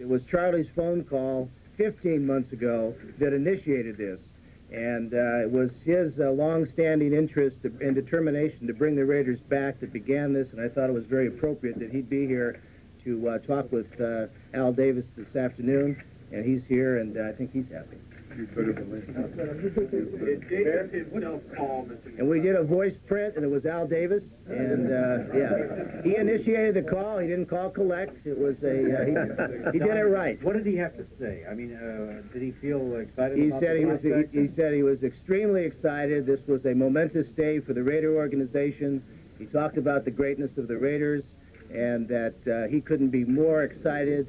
It was Charlie's phone call 15 months ago that initiated this. And it was his long-standing interest and determination to bring the Raiders back that began this, and I thought it was very appropriate that he'd be here to talk with Al Davis this afternoon, and he's here, and I think he's happy. And we did a voice print, and it was Al Davis, and yeah, he initiated the call. He didn't call collect. It was he did it right. What did he have to say? I mean, did he feel excited? He said he was extremely excited. This was a momentous day for the Raider organization. He talked about the greatness of the Raiders, and that he couldn't be more excited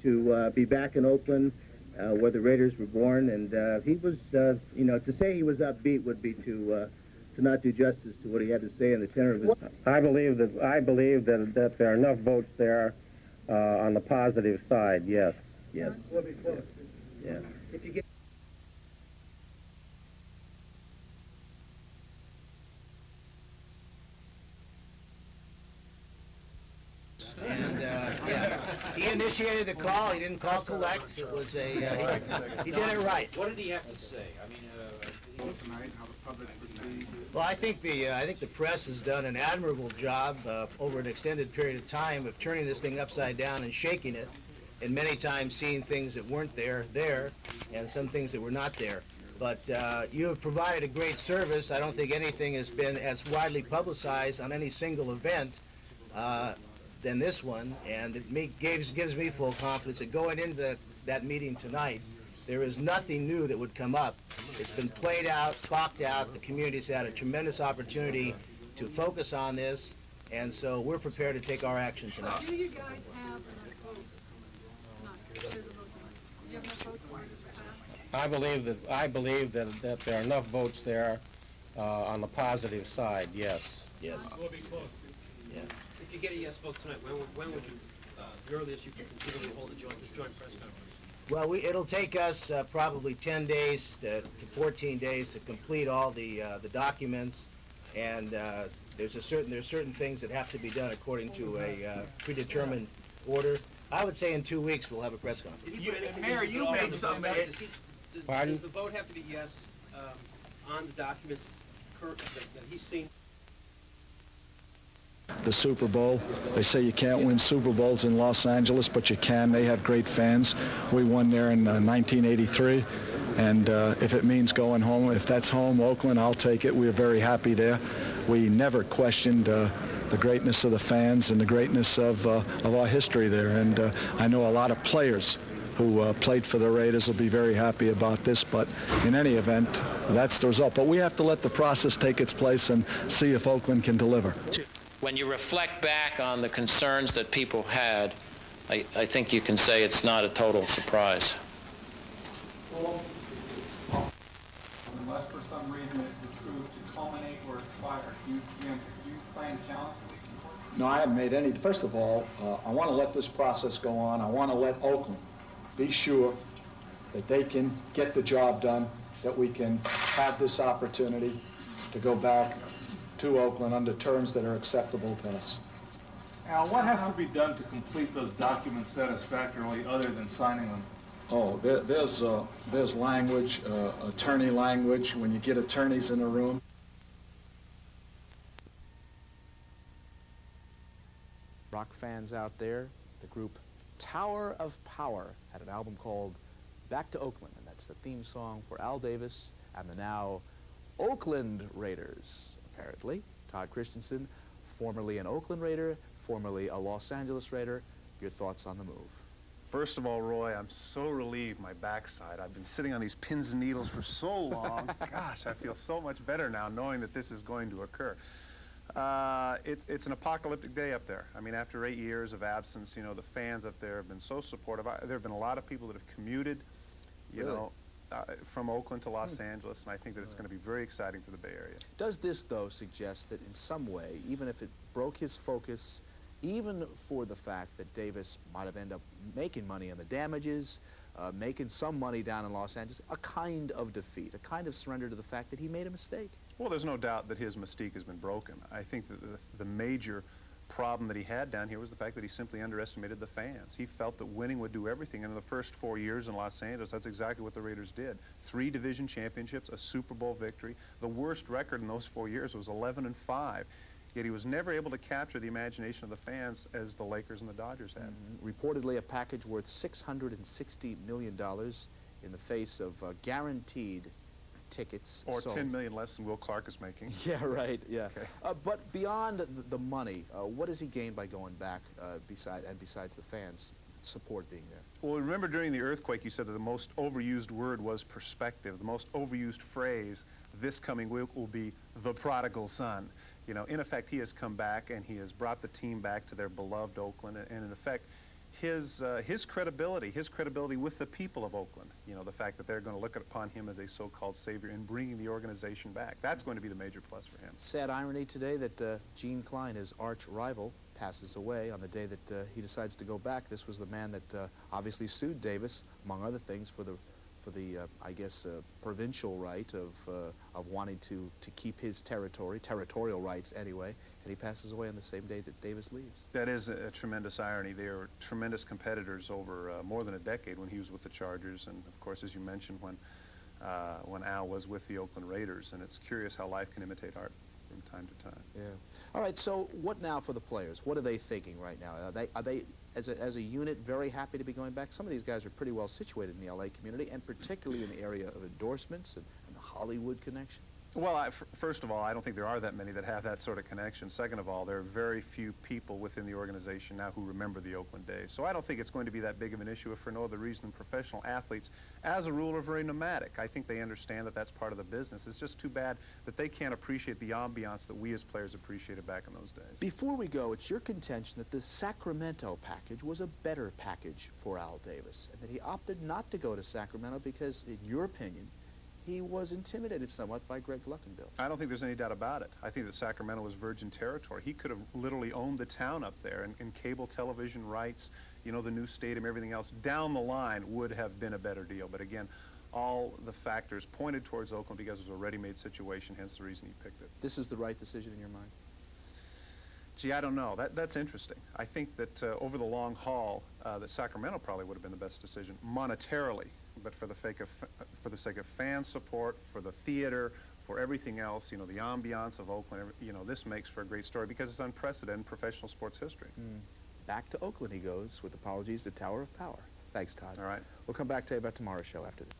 to be back in Oakland, where the Raiders were born. And he was, you know, to say he was upbeat would be to not do justice to what he had to say in the tenor of his. I believe that there are enough votes there on the positive side. Yes. Yes. We'll be close. Yeah. If you get And yeah, he initiated the call. He didn't call collect. It was a he did it right. What did he have to say? I mean, Well, I think the press has done an admirable job over an extended period of time of turning this thing upside down and shaking it, and many times seeing things that weren't there, and some things that were not there. But you have provided a great service. I don't think anything has been as widely publicized on any single event than this one, and it gives me full confidence that going into that meeting tonight, there is nothing new that would come up. It's been played out, talked out. The community's had a tremendous opportunity to focus on this, and so we're prepared to take our action tonight. Do you guys have enough votes tonight? There's a vote tonight. Do you have enough votes tonight? I believe that there are enough votes there on the positive side. Yes. Yes. we'll be close. Yeah. if you get a yes vote tonight, when would you, the earliest you can conceivably hold a joint press conference? Well, it'll take us probably 10 days to 14 days to complete all the documents, and there's certain things that have to be done according to a predetermined order. I would say in 2 weeks we'll have a press conference. Mayor, you made some. Does the vote have to be yes on the documents that he's seen? The Super Bowl. They say you can't win Super Bowls in Los Angeles, but you can. They have great fans. We won there in 1983, and if it means going home, if that's home, Oakland, I'll take it. We're very happy there. We never questioned the greatness of the fans and the greatness of our history there, and I know a lot of players who played for the Raiders will be very happy about this, but in any event, that's the result. But we have to let the process take its place and see if Oakland can deliver. When you reflect back on the concerns that people had, I think you can say it's not a total surprise. Unless for some reason it would prove to culminate or expire, do you plan to challenge these? No, I haven't made any. First of all, I want to let this process go on. I want to let Oakland be sure that they can get the job done, that we can have this opportunity to go back to Oakland under terms that are acceptable to us. Al, what has to be done to complete those documents satisfactorily other than signing them? Oh, there's language, attorney language, when you get attorneys in a room. Rock fans out there, the group Tower of Power had an album called Back to Oakland, and that's the theme song for Al Davis and the now Oakland Raiders. Apparently, Todd Christensen, formerly an Oakland Raider, formerly a Los Angeles Raider. Your thoughts on the move? First of all, Roy, I'm so relieved my backside. I've been sitting on these pins and needles for so long. Gosh, I feel so much better now knowing that this is going to occur. It's an apocalyptic day up there. I mean, after 8 years of absence, you know, the fans up there have been so supportive. There have been a lot of people that have commuted, you know, from Oakland to Los Angeles, and I think that it's going to be very exciting for the Bay Area. Does this, though, suggest that in some way, even if it broke his focus, even for the fact that Davis might have ended up making money on the damages, making some money down in Los Angeles, a kind of defeat, a kind of surrender to the fact that he made a mistake? Well, there's no doubt that his mystique has been broken. I think that the major problem that he had down here was the fact that he simply underestimated the fans. He felt that winning would do everything, and in the first 4 years in Los Angeles, that's exactly what the Raiders did. 3 division championships, a Super Bowl victory. The worst record in those 4 years was 11-5. Yet he was never able to capture the imagination of the fans as the Lakers and the Dodgers had. Reportedly a package worth $660 million in the face of guaranteed tickets Or sold. $10 million less than Will Clark is making. Yeah, right, yeah. Okay. But beyond the money, what does he gain by going back besides the fans' support being there? Well, remember during the earthquake, you said that the most overused word was perspective. The most overused phrase this coming week will be the prodigal son. You know, in effect, he has come back and he has brought the team back to their beloved Oakland, and in effect, his credibility with the people of Oakland, you know, the fact that they're going to look upon him as a so-called savior and bringing the organization back, that's going to be the major plus for him. Sad irony today that Gene Klein, his arch rival, passes away on the day that he decides to go back. This was the man that obviously sued Davis, among other things, for the I guess, provincial right of wanting to keep his territorial rights anyway, and he passes away on the same day that Davis leaves. That is a tremendous irony. They were tremendous competitors over more than a decade when he was with the Chargers, and of course, as you mentioned, when Al was with the Oakland Raiders, and it's curious how life can imitate art from time to time. Yeah. All right, so what now for the players? What are they thinking right now? Are they as a unit, very happy to be going back? Some of these guys are pretty well situated in the LA community, and particularly in the area of endorsements and the Hollywood connection. Well, first of all, I don't think there are that many that have that sort of connection. Second of all, there are very few people within the organization now who remember the Oakland days. So I don't think it's going to be that big of an issue, if for no other reason than professional athletes, as a rule, are very nomadic. I think they understand that that's part of the business. It's just too bad that they can't appreciate the ambiance that we as players appreciated back in those days. Before we go, it's your contention that the Sacramento package was a better package for Al Davis, and that he opted not to go to Sacramento because, in your opinion, he was intimidated somewhat by Greg Luckenbill. I don't think there's any doubt about it. I think that Sacramento was virgin territory. He could have literally owned the town up there, and cable television rights, you know, the new stadium, everything else, down the line would have been a better deal. But again, all the factors pointed towards Oakland because it was a ready-made situation, hence the reason he picked it. This is the right decision in your mind? Gee, I don't know. That's interesting. I think that over the long haul, that Sacramento probably would have been the best decision monetarily. But for the sake of fan support, for the theater, for everything else, you know, the ambiance of Oakland, you know, this makes for a great story because it's unprecedented in professional sports history. Back to Oakland he goes, with apologies to Tower of Power. Thanks, Todd. All right. We'll come back to you about tomorrow's show after this.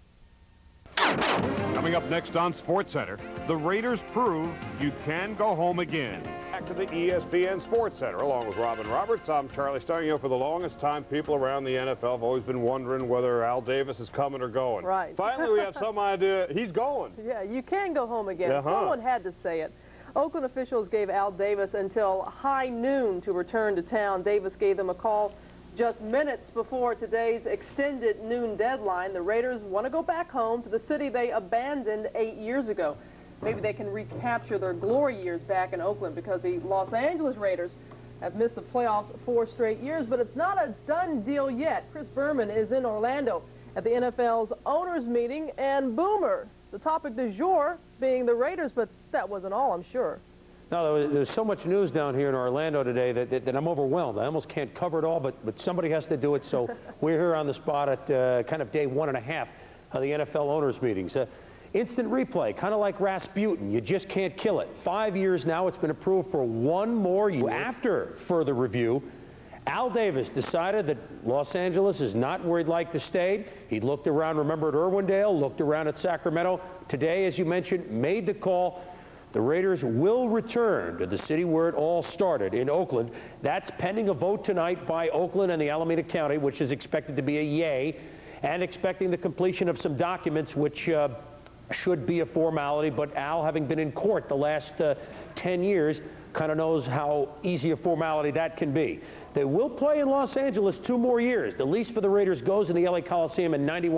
Coming up next on SportsCenter, the Raiders prove you can go home again. Back to the ESPN SportsCenter, along with Robin Roberts. I'm Charlie Stein. You know, for the longest time, people around the NFL have always been wondering whether Al Davis is coming or going. Right. Finally, we have some idea he's going. Yeah, you can go home again. Someone had to say it. Oakland officials gave Al Davis until high noon to return to town. Davis gave them a call just minutes before today's extended noon deadline. The Raiders want to go back home to the city they abandoned 8 years ago. Maybe they can recapture their glory years back in Oakland, because the Los Angeles Raiders have missed the playoffs 4 straight years, but it's not a done deal yet. Chris Berman is in Orlando at the NFL's owners meeting, and Boomer, the topic du jour being the Raiders, but that wasn't all, I'm sure. No, there's so much news down here in Orlando today that I'm overwhelmed. I almost can't cover it all, but somebody has to do it. So we're here on the spot at kind of day 1.5 of the NFL owners meetings. Instant replay, kind of like Rasputin. You just can't kill it. 5 years now. It's been approved for 1 more year. After further review, Al Davis decided that Los Angeles is not where he'd like to stay. He looked around, remembered Irwindale, looked around at Sacramento. Today, as you mentioned, made the call. The Raiders will return to the city where it all started, in Oakland. That's pending a vote tonight by Oakland and the Alameda County, which is expected to be a yay, and expecting the completion of some documents, which should be a formality. But Al, having been in court the last 10 years, kind of knows how easy a formality that can be. They will play in Los Angeles 2 more years. The lease for the Raiders goes in the LA Coliseum in 90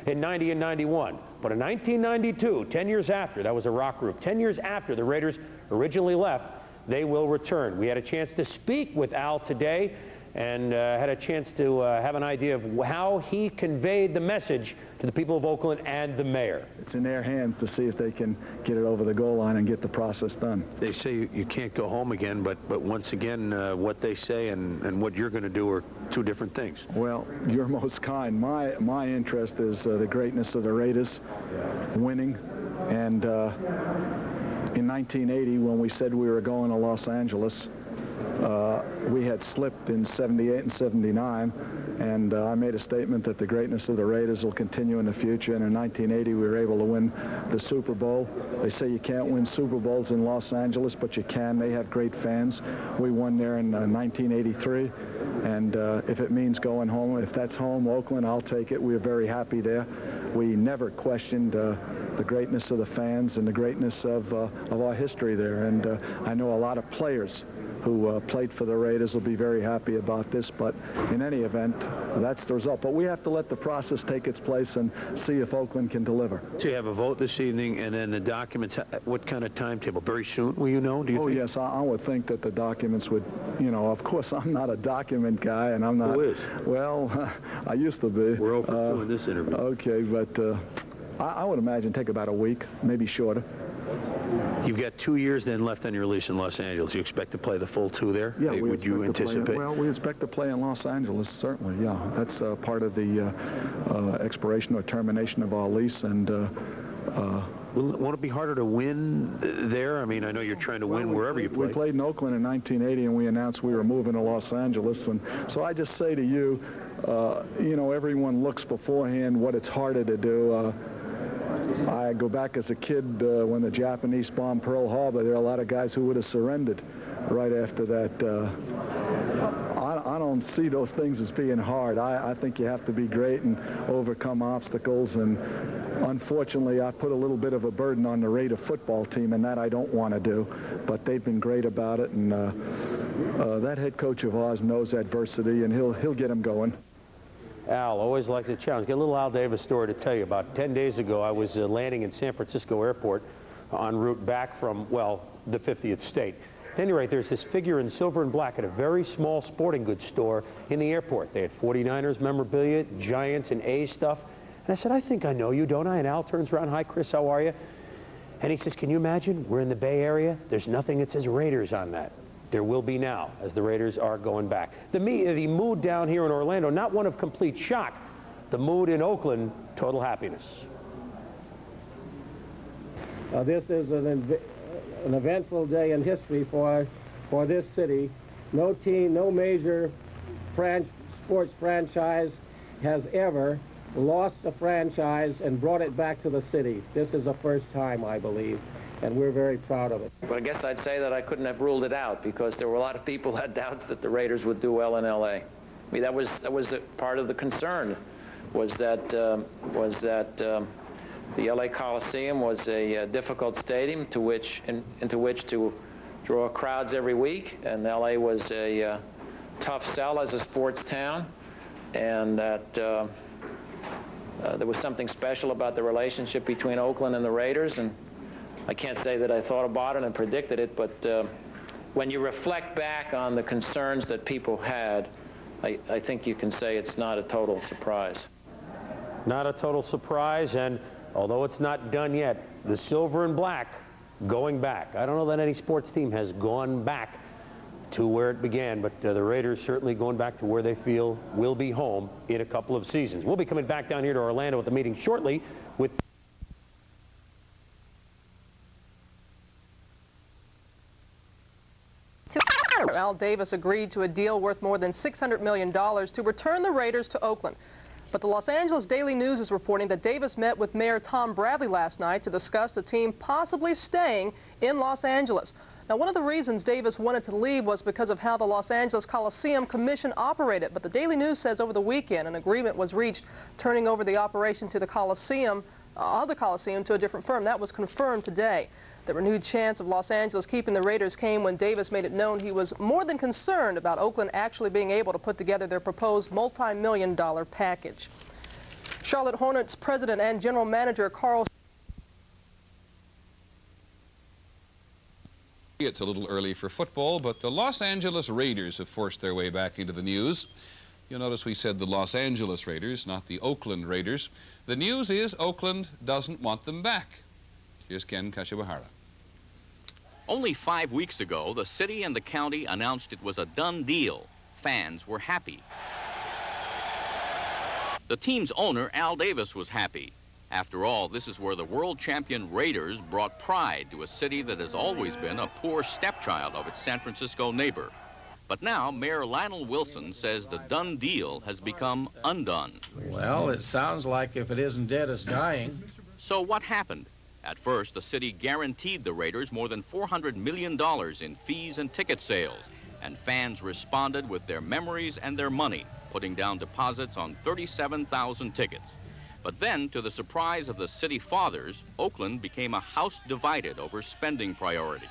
and 91. But in 1992, 10 years after, that was a rock group, 10 years after the Raiders originally left, they will return. We had a chance to speak with Al today. and had a chance to have an idea of how he conveyed the message to the people of Oakland and the mayor. It's in their hands to see if they can get it over the goal line and get the process done. They say you can't go home again, but once again, what they say and what you're going to do are two different things. Well, you're most kind. My interest is the greatness of the Raiders winning, and in 1980, when we said we were going to Los Angeles, we had slipped in 78 and 79, and I made a statement that the greatness of the Raiders will continue in the future, and in 1980 we were able to win the Super Bowl. They say you can't win Super Bowls in Los Angeles, but you can. They have great fans. We won there in 1983, and if it means going home, if that's home, Oakland, I'll take it. We are very happy there. We never questioned the greatness of the fans and the greatness of our history there, and I know a lot of players who played for the Raiders will be very happy about this, but in any event, that's the result. But we have to let the process take its place and see if Oakland can deliver. So you have a vote this evening, and then the documents, what kind of timetable? Very soon, will you know? Do you think? Yes, I would think that the documents would, of course, I'm not a document guy, and I'm not. Who is? Well, I used to be. We're open to in this interview. Okay, but I would imagine take about a week, maybe shorter. You've got 2 years then left on your lease in Los Angeles. You expect to play the full 2 there? Yeah, would you anticipate? Well, we expect to play in Los Angeles, certainly, yeah. That's part of the expiration or termination of our lease, and won't it be harder to win there? I mean, I know you're trying to win wherever you play. We played in Oakland in 1980, and we announced we were moving to Los Angeles, and so I just say to you, everyone looks beforehand what it's harder to do. I go back as a kid when the Japanese bombed Pearl Harbor. There are a lot of guys who would have surrendered right after that. I don't see those things as being hard. I think you have to be great and overcome obstacles, and unfortunately I put a little bit of a burden on the Raider football team, and that I don't want to do, but they've been great about it, and that head coach of ours knows adversity, and he'll get them going. Al, always likes a challenge. Got a little Al Davis story to tell you about. 10 days ago, I was landing in San Francisco Airport en route back from, well, the 50th state. At any rate, there's this figure in silver and black at a very small sporting goods store in the airport. They had 49ers memorabilia, Giants and A's stuff. And I said, I think I know you, don't I? And Al turns around, hi, Chris, how are you? And he says, can you imagine? We're in the Bay Area. There's nothing that says Raiders on that. There will be now, as the Raiders are going back. The mood down here in Orlando, not one of complete shock. The mood in Oakland, total happiness. This is an eventful day in history for this city. No team, no major sports franchise has ever lost a franchise and brought it back to the city. This is the first time, I believe, and we're very proud of it. But I guess I'd say that I couldn't have ruled it out, because there were a lot of people who had doubts that the Raiders would do well in L.A. I mean, that was a part of the concern, was that the L.A. Coliseum was a difficult stadium into which to draw crowds every week, and L.A. was a tough sell as a sports town, and that there was something special about the relationship between Oakland and the Raiders, and I can't say that I thought about it and predicted it, but when you reflect back on the concerns that people had, I think you can say it's not a total surprise. Not a total surprise, and although it's not done yet, the silver and black going back. I don't know that any sports team has gone back to where it began, but the Raiders certainly going back to where they feel will be home in a couple of seasons. We'll be coming back down here to Orlando with the meeting shortly with Al Davis agreed to a deal worth more than $600 million to return the Raiders to Oakland. But the Los Angeles Daily News is reporting that Davis met with Mayor Tom Bradley last night to discuss the team possibly staying in Los Angeles. Now, one of the reasons Davis wanted to leave was because of how the Los Angeles Coliseum Commission operated. But the Daily News says over the weekend an agreement was reached turning over the operation to the Coliseum, to a different firm. That was confirmed today. The renewed chance of Los Angeles keeping the Raiders came when Davis made it known he was more than concerned about Oakland actually being able to put together their proposed multi-million-dollar package. Charlotte Hornets president and general manager Carl Maybe it's a little early for football, but the Los Angeles Raiders have forced their way back into the news. You'll notice we said the Los Angeles Raiders, not the Oakland Raiders. The news is Oakland doesn't want them back. Here's Ken Kashiwahara. Only 5 weeks ago, the city and the county announced it was a done deal. Fans were happy. The team's owner, Al Davis, was happy. After all, this is where the world champion Raiders brought pride to a city that has always been a poor stepchild of its San Francisco neighbor. But now, Mayor Lionel Wilson says the done deal has become undone. Well, it sounds like if it isn't dead, it's dying. So what happened? At first, the city guaranteed the Raiders more than $400 million in fees and ticket sales, and fans responded with their memories and their money, putting down deposits on 37,000 tickets. But then, to the surprise of the city fathers, Oakland became a house divided over spending priorities.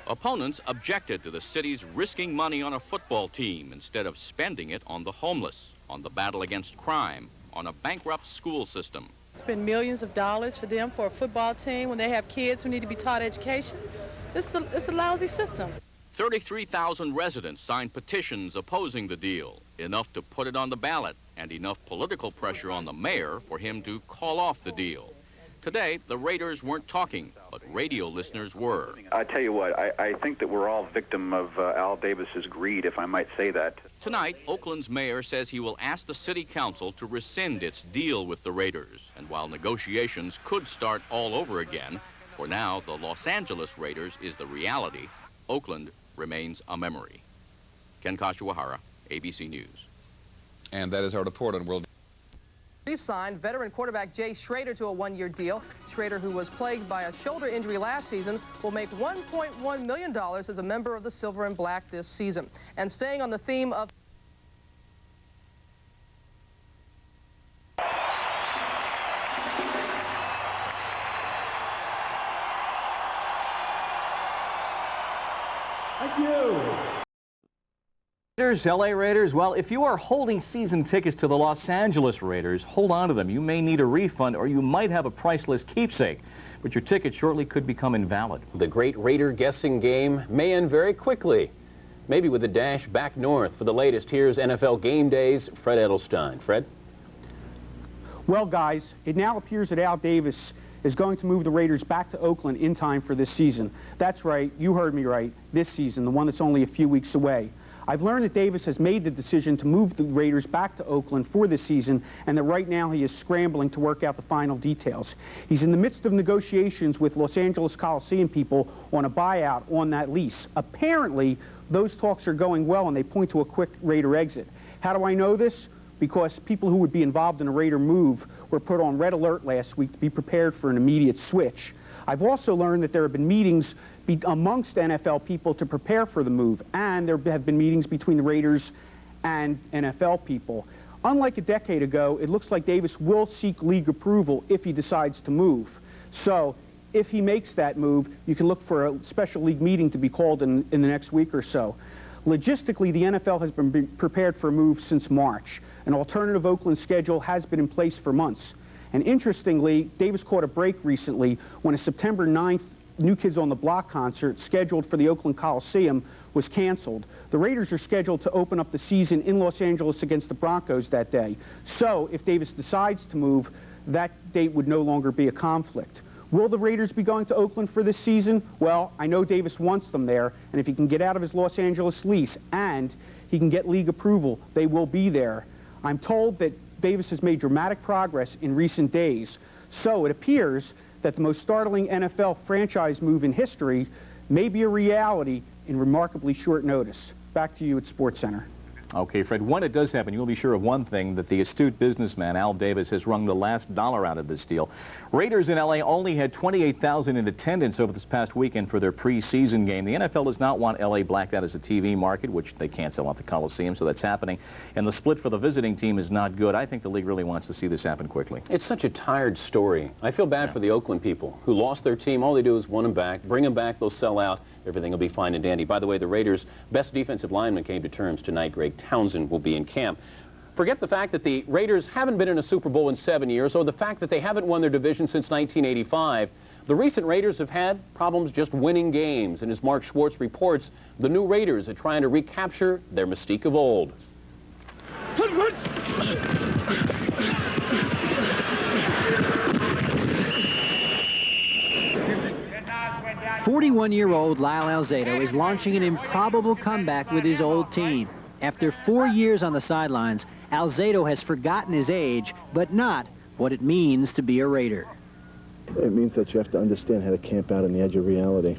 Opponents objected to the city's risking money on a football team instead of spending it on the homeless, on the battle against crime, on a bankrupt school system. Spend millions of dollars for them for a football team when they have kids who need to be taught education. It's a lousy system. 33,000 residents signed petitions opposing the deal, enough to put it on the ballot, and enough political pressure on the mayor for him to call off the deal. Today, the Raiders weren't talking, but radio listeners were. I tell you what, I think that we're all victim of Al Davis's greed, if I might say that. Tonight, Oakland's mayor says he will ask the city council to rescind its deal with the Raiders. And while negotiations could start all over again, for now, the Los Angeles Raiders is the reality. Oakland remains a memory. Ken Kashiwahara, ABC News. And that is our report on World. Re-signed veteran quarterback Jay Schrader to a one-year deal. Schrader, who was plagued by a shoulder injury last season, will make $1.1 million as a member of the Silver and Black this season. And staying on the theme of Thank you. LA Raiders, well, if you are holding season tickets to the Los Angeles Raiders, hold on to them. You may need a refund or you might have a priceless keepsake, but your ticket shortly could become invalid. The great Raider guessing game may end very quickly, maybe with a dash back north. For the latest, here's NFL Game Days, Fred Edelstein. Fred? Well, guys, it now appears that Al Davis is going to move the Raiders back to Oakland in time for this season. That's right, you heard me right, this season, the one that's only a few weeks away. I've learned that Davis has made the decision to move the Raiders back to Oakland for this season, and that right now he is scrambling to work out the final details. He's in the midst of negotiations with Los Angeles Coliseum people on a buyout on that lease. Apparently, those talks are going well, and they point to a quick Raider exit. How do I know this? Because people who would be involved in a Raider move were put on red alert last week to be prepared for an immediate switch. I've also learned that there have been meetings amongst NFL people to prepare for the move, and there have been meetings between the Raiders and NFL people. Unlike a decade ago, it looks like Davis will seek league approval if he decides to move. So if he makes that move, you can look for a special league meeting to be called in the next week or so. Logistically, the NFL has been prepared for a move since March. An alternative Oakland schedule has been in place for months. And interestingly, Davis caught a break recently when a September 9th New Kids on the Block concert scheduled for the Oakland Coliseum was canceled. The Raiders are scheduled to open up the season in Los Angeles against the Broncos that day. So if Davis decides to move, that date would no longer be a conflict. Will the Raiders be going to Oakland for this season? Well, I know Davis wants them there, and if he can get out of his Los Angeles lease and he can get league approval, they will be there. I'm told that Davis has made dramatic progress in recent days, so it appears that the most startling NFL franchise move in history may be a reality in remarkably short notice. Back to you at SportsCenter. Okay, Fred, when it does happen, you'll be sure of one thing, that the astute businessman Al Davis has wrung the last dollar out of this deal. Raiders in L.A. only had 28,000 in attendance over this past weekend for their preseason game. The NFL does not want L.A. blacked out as a TV market, which they can't sell out the Coliseum, so that's happening. And the split for the visiting team is not good. I think the league really wants to see this happen quickly. It's such a tired story. I feel bad for the Oakland people who lost their team. All they do is want them back, bring them back, they'll sell out. Everything will be fine and dandy. By the way, the Raiders' best defensive lineman came to terms tonight. Greg Townsend will be in camp. Forget the fact that the Raiders haven't been in a Super Bowl in 7 years, or the fact that they haven't won their division since 1985. The recent Raiders have had problems just winning games, and as Mark Schwartz reports, the new Raiders are trying to recapture their mystique of old. 41-year-old Lyle Alzado is launching an improbable comeback with his old team. After 4 years on the sidelines, Alzado has forgotten his age, but not what it means to be a Raider. It means that you have to understand how to camp out on the edge of reality.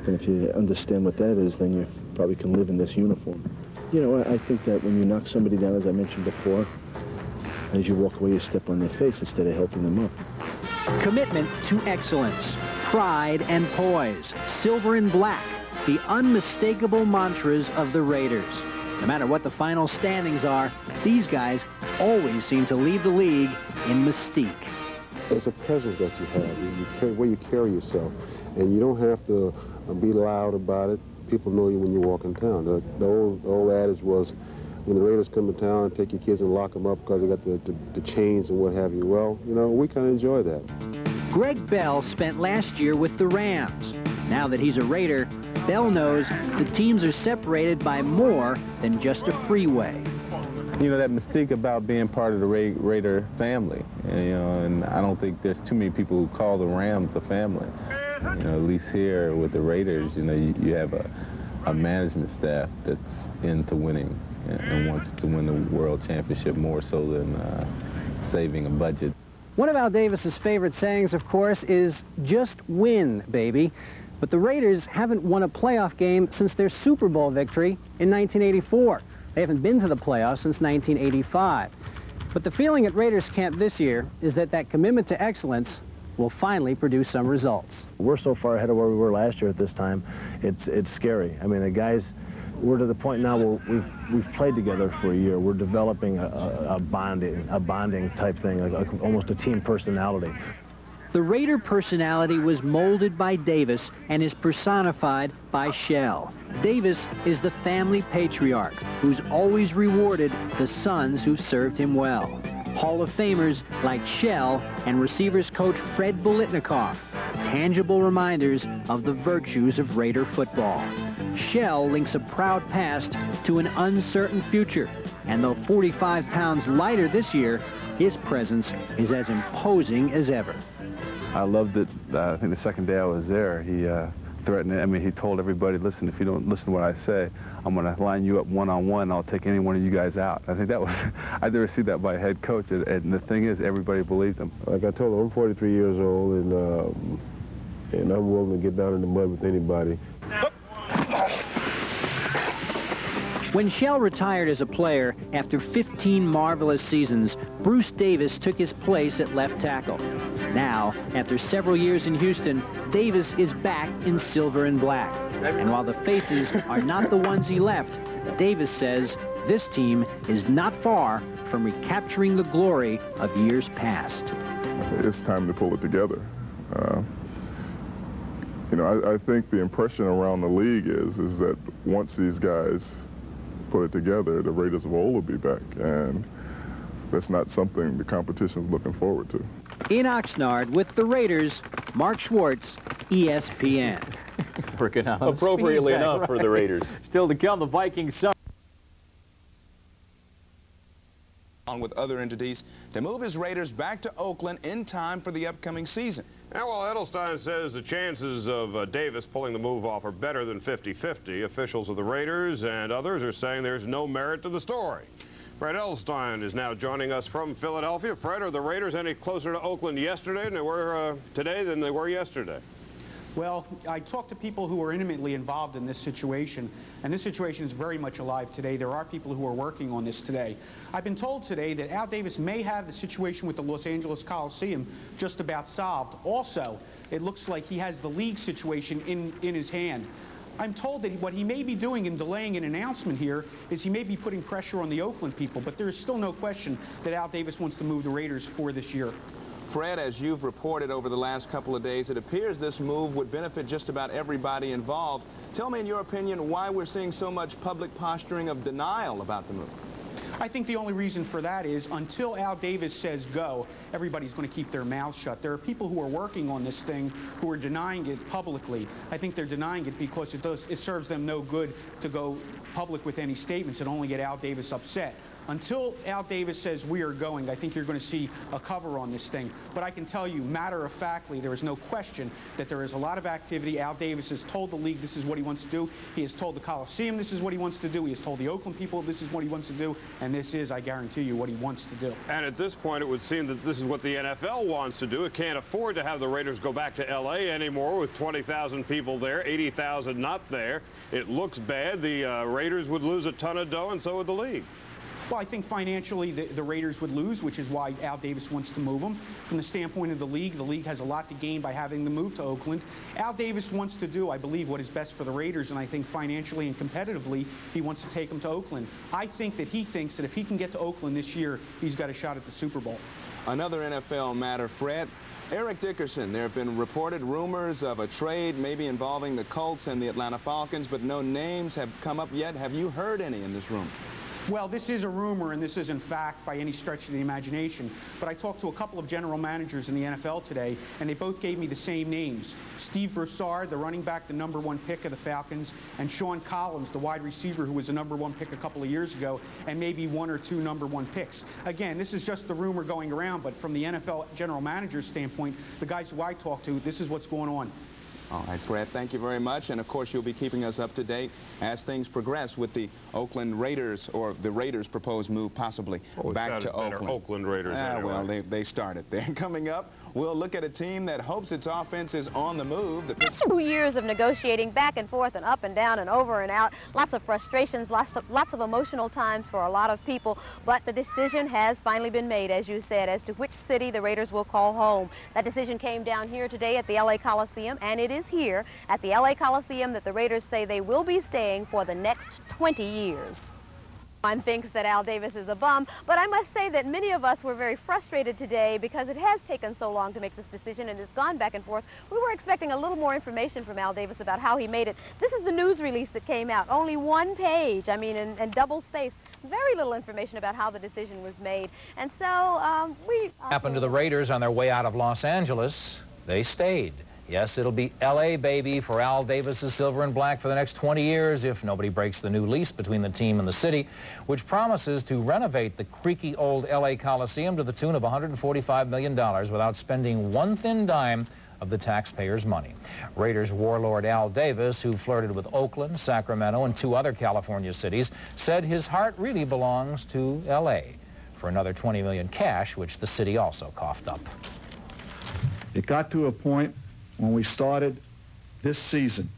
And if you understand what that is, then you probably can live in this uniform. You know, I think that when you knock somebody down, as I mentioned before, as you walk away, you step on their face instead of helping them up. Commitment to excellence, pride and poise, silver and black, the unmistakable mantras of the Raiders. No matter what the final standings are, these guys always seem to leave the league in mystique. It's a presence that you have, the way you carry yourself, and you don't have to be loud about it. People know you when you walk in town. The old adage was, when the Raiders come to town, take your kids and lock them up because they got the chains and what have you. Well, you know, we kind of enjoy that. Greg Bell spent last year with the Rams. Now that he's a Raider, Bell knows the teams are separated by more than just a freeway. You know, that mystique about being part of the Raider family, you know, and I don't think there's too many people who call the Rams the family. You know, at least here with the Raiders, you know, you have a management staff that's into winning and wants to win the world championship more so than saving a budget. One of Al Davis's favorite sayings, of course, is just win, baby. But the Raiders haven't won a playoff game since their Super Bowl victory in 1984. They haven't been to the playoffs since 1985. But the feeling at Raiders camp this year is that commitment to excellence will finally produce some results. We're so far ahead of where we were last year at this time, it's scary. I mean, the guys, we're to the point now where we've played together for a year. We're developing a bonding type thing, like almost a team personality. The Raider personality was molded by Davis and is personified by Shell. Davis is the family patriarch who's always rewarded the sons who served him well. Hall of Famers like Shell and receivers coach Fred Bolitnikoff, tangible reminders of the virtues of Raider football. Shell links a proud past to an uncertain future, and though 45 pounds lighter this year, his presence is as imposing as ever. I loved it. I think the second day I was there, he threatened, I mean, he told everybody, listen, if you don't listen to what I say, I'm going to line you up one-on-one, I'll take any one of you guys out. I think that was, I'd never seen that by a head coach, and the thing is, everybody believed him. Like I told him, I'm 43 years old, and I'm willing to get down in the mud with anybody. When Shell retired as a player after 15 marvelous seasons, Bruce Davis took his place at left tackle. Now, after several years in Houston, Davis is back in silver and black. And while the faces are not the ones he left, Davis says this team is not far from recapturing the glory of years past. It's time to pull it together. You know, I think the impression around the league is that once these guys put it together, the Raiders of old will be back, and that's not something the competition's looking forward to. In Oxnard with the Raiders, Mark Schwartz, ESPN. Working out appropriately enough right for the Raiders. Still to come, the Vikings. Along with other entities to move his Raiders back to Oakland in time for the upcoming season. And while Edelstein says the chances of Davis pulling the move off are better than 50-50, officials of the Raiders and others are saying there's no merit to the story. Fred Edelstein is now joining us from Philadelphia. Fred, are the Raiders any closer to Oakland yesterday than they were today than they were yesterday? Well, I talked to people who are intimately involved in this situation, and this situation is very much alive today. There are people who are working on this today. I've been told today that Al Davis may have the situation with the Los Angeles Coliseum just about solved. Also, it looks like he has the league situation in his hand. I'm told that what he may be doing in delaying an announcement here is he may be putting pressure on the Oakland people, but there is still no question that Al Davis wants to move the Raiders for this year. Fred, as you've reported over the last couple of days, it appears this move would benefit just about everybody involved. Tell me, in your opinion, why we're seeing so much public posturing of denial about the move. I think the only reason for that is until Al Davis says go, everybody's going to keep their mouths shut. There are people who are working on this thing who are denying it publicly. I think they're denying it because it serves them no good to go public with any statements and only get Al Davis upset. Until Al Davis says we are going, I think you're going to see a cover on this thing. But I can tell you, matter-of-factly, there is no question that there is a lot of activity. Al Davis has told the league this is what he wants to do. He has told the Coliseum this is what he wants to do. He has told the Oakland people this is what he wants to do. And this is, I guarantee you, what he wants to do. And at this point, it would seem that this is what the NFL wants to do. It can't afford to have the Raiders go back to L.A. anymore with 20,000 people there, 80,000 not there. It looks bad. The Raiders would lose a ton of dough, and so would the league. Well, I think financially the Raiders would lose, which is why Al Davis wants to move them. From the standpoint of the league has a lot to gain by having them move to Oakland. Al Davis wants to do, I believe, what is best for the Raiders, and I think financially and competitively, he wants to take them to Oakland. I think that he thinks that if he can get to Oakland this year, he's got a shot at the Super Bowl. Another NFL matter, Fred. Eric Dickerson, there have been reported rumors of a trade maybe involving the Colts and the Atlanta Falcons, but no names have come up yet. Have you heard any in this room? Well, this is a rumor, and this isn't fact by any stretch of the imagination. But I talked to a couple of general managers in the NFL today, and they both gave me the same names. Steve Broussard, the running back, the #1 pick of the Falcons, and Sean Collins, the wide receiver who was the #1 pick a couple of years ago, and maybe 1 or 2 #1 picks. Again, this is just the rumor going around, but from the NFL general manager's standpoint, the guys who I talked to, this is what's going on. All right, Fred, thank you very much. And, of course, you'll be keeping us up to date as things progress with the Oakland Raiders, or the Raiders' proposed move possibly back to Oakland. Oakland Raiders, anyway. Well, they started there. Coming up, we'll look at a team that hopes its offense is on the move. 2 years of negotiating back and forth and up and down and over and out. Lots of frustrations, lots of emotional times for a lot of people. But the decision has finally been made, as you said, as to which city the Raiders will call home. That decision came down here today at the L.A. Coliseum, and it is here at the L.A. Coliseum that the Raiders say they will be staying for the next 20 years. One thinks that Al Davis is a bum, but I must say that many of us were very frustrated today because it has taken so long to make this decision and it's gone back and forth. We were expecting a little more information from Al Davis about how he made it. This is the news release that came out. Only 1 page, I mean, in double space. Very little information about how the decision was made. And so we... Happened to the Raiders on their way out of Los Angeles. They stayed. Yes, it'll be L.A., baby, for Al Davis's Silver and Black for the next 20 years if nobody breaks the new lease between the team and the city, which promises to renovate the creaky old L.A. Coliseum to the tune of $145 million without spending 1 thin dime of the taxpayers' money. Raiders warlord Al Davis, who flirted with Oakland, Sacramento, and 2 other California cities, said his heart really belongs to L.A. for another $20 million cash, which the city also coughed up. It got to a point when we started this season,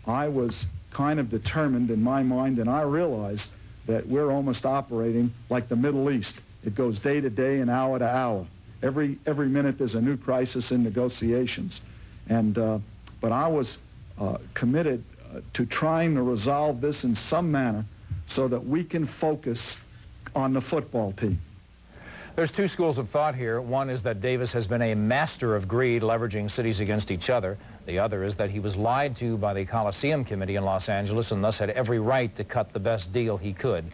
I was kind of determined in my mind, and I realized that we're almost operating like the Middle East. It goes day to day and hour to hour. Every minute there's a new crisis in negotiations. And but I was committed to trying to resolve this in some manner so that we can focus on the football team. There's 2 schools of thought here. One is that Davis has been a master of greed, leveraging cities against each other. The other is that he was lied to by the Coliseum Committee in Los Angeles and thus had every right to cut the best deal he could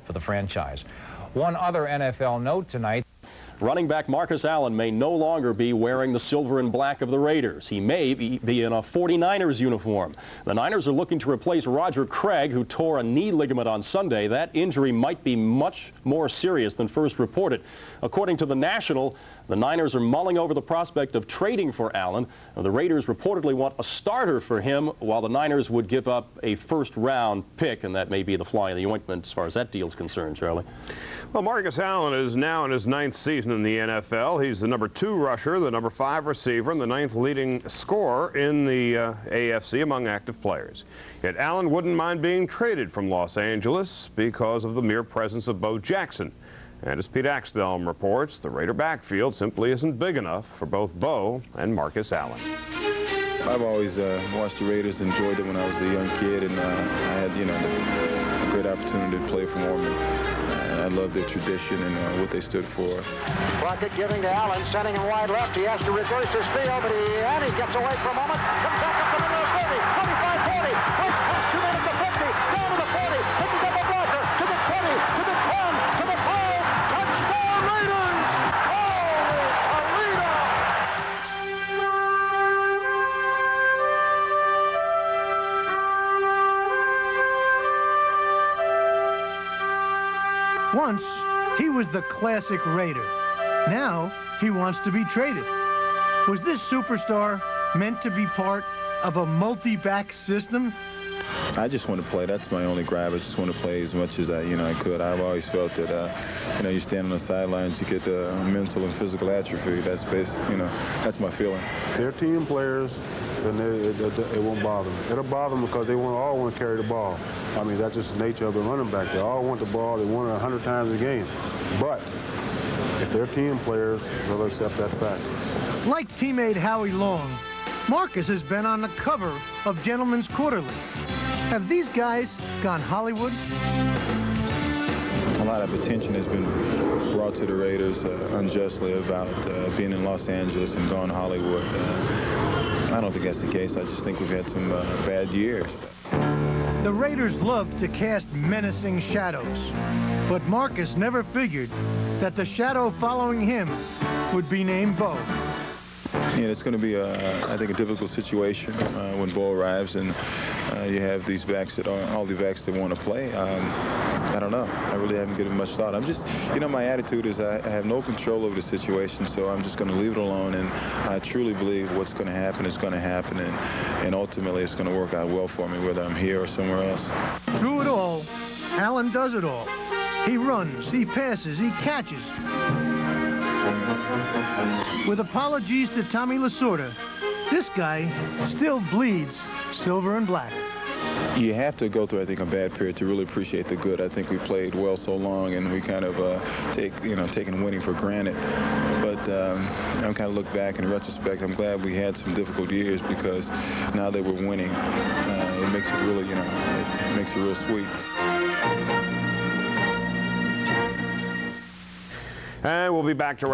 for the franchise. One other NFL note tonight. Running back Marcus Allen may no longer be wearing the silver and black of the Raiders. He may be in a 49ers uniform. The Niners are looking to replace Roger Craig, who tore a knee ligament on Sunday. That injury might be much more serious than first reported. According to the National, the Niners are mulling over the prospect of trading for Allen. The Raiders reportedly want a starter for him, while the Niners would give up a first-round pick, and that may be the fly in the ointment as far as that deal's concerned, Charlie. Well, Marcus Allen is now in his 9th season in the NFL. He's the #2 rusher, the #5 receiver, and the 9th leading scorer in the AFC among active players. Yet Allen wouldn't mind being traded from Los Angeles because of the mere presence of Bo Jackson. And as Pete Axthelm reports, the Raider backfield simply isn't big enough for both Bo and Marcus Allen. I've always watched the Raiders, enjoyed them when I was a young kid, and I had, a great opportunity to play for them. I love their tradition and what they stood for. Crockett giving to Allen, sending him wide left. He has to reverse his field, but he gets away for a moment. Comes back up to the middle of 30, 25, 40. Breaks past 2 men at the 50, down to the 40. Picking up a blocker to the 20, to the 10. Once, he was the classic Raider. Now, he wants to be traded. Was this superstar meant to be part of a multi-back system? I just want to play. That's my only gripe. I just want to play as much as I could. I've always felt that, you stand on the sidelines, you get the mental and physical atrophy. That's that's my feeling. They're team players, and it won't bother them. It'll bother them because they all want to carry the ball. I mean, that's just the nature of the running back. They all want the ball. They want it 100 times a game. But if they're team players, they'll accept that fact. Like teammate Howie Long, Marcus has been on the cover of Gentleman's Quarterly. Have these guys gone Hollywood? A lot of attention has been brought to the Raiders unjustly about being in Los Angeles and going Hollywood. I don't think that's the case. I just think we've had some bad years. The Raiders love to cast menacing shadows, but Marcus never figured that the shadow following him would be named Bo. Yeah, it's going to be, I think, a difficult situation when Bo arrives and you have these backs that all the backs that want to play. I don't know. I really haven't given much thought. I'm just, my attitude is I have no control over the situation, so I'm just going to leave it alone. And I truly believe what's going to happen is going to happen, and ultimately it's going to work out well for me, whether I'm here or somewhere else. Through it all, Allen does it all. He runs, he passes, he catches. With apologies to Tommy Lasorda, this guy still bleeds silver and black. You have to go through, I think, a bad period to really appreciate the good. I think we played well so long, and we kind of taken winning for granted. But I'm kind of look back in retrospect. I'm glad we had some difficult years because now that we're winning, it makes it really, it makes it real sweet. And we'll be back to